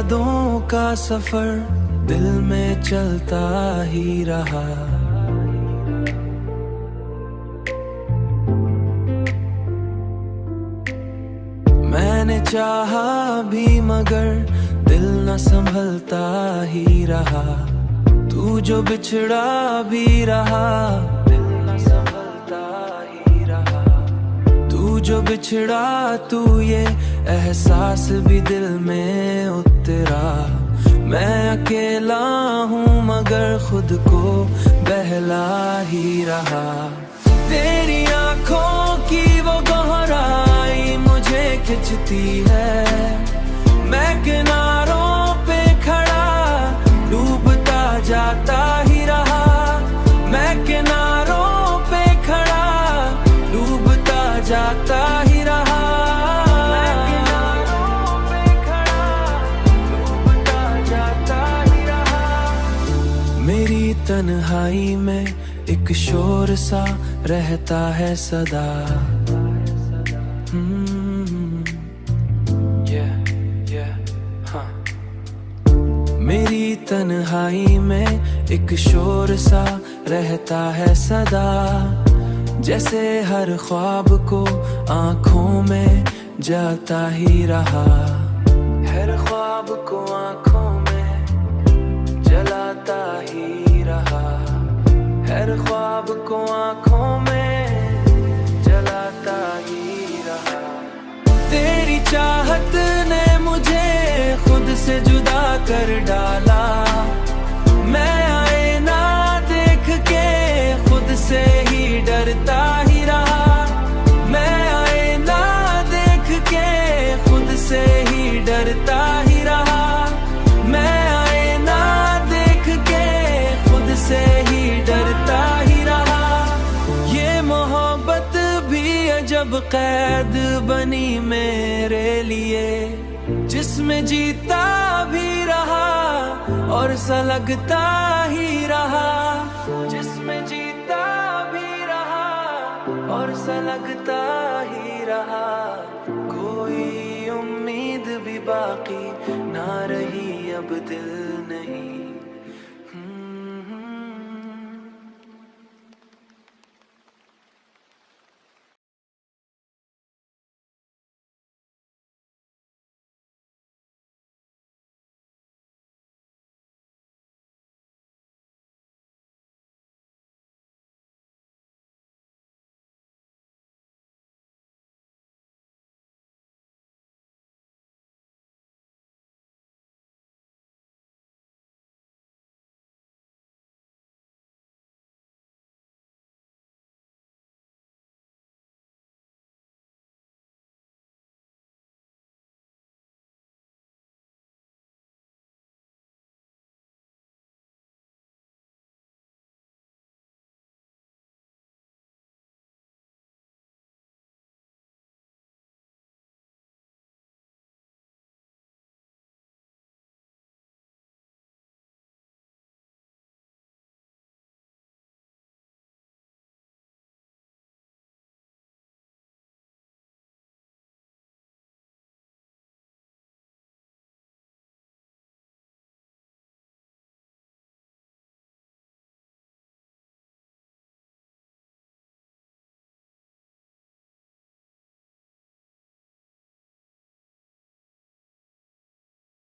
यादों का सफर दिल में चलता ही रहा। मैंने चाहा भी मगर दिल न संभलता ही रहा। तू जो बिछड़ा भी रहा, दिल न संभलता ही रहा। तू जो बिछड़ा, तू ये एहसास भी दिल में उतरा। मैं अकेला हूँ मगर खुद को बहला ही रहा। तेरी आंखों की वो गहराई मुझे खिंचती है। मैं किनारों पे खड़ा डूबता जाता ही रहा। मैं किनारों पे खड़ा डूबता जाता ही रहा। मैं किनारों पे खड़ा डूबता जाता ही रहा। मेरी तन्हाई में एक शोर सा रहता है सदा। मेरी तन्हाई में एक शोर सा रहता है सदा। जैसे हर ख्वाब को आंखों में जाता ही रहा। हर ख्वाब को आंखों में जलाता ही रहा। हर ख्वाब को आंखों में जलाता ही रहा। तेरी चाहत ने मुझे खुद से जुदा कर डाला। मैं आईना देख के खुद से ही डरता ही रहा। मैं आईना देख के खुद से ही डरता ही रहा। मैं आईना देख के खुद से ही डरता ही रहा। ये मोहब्बत भी अजब कैद बनी मेरे लिए, जिसमें जीता भी रहा और सलगता ही रहा। जिसमें जीता भी रहा और सलगता ही रहा। कोई उम्मीद भी बाकी ना रही, अब दिल नहीं।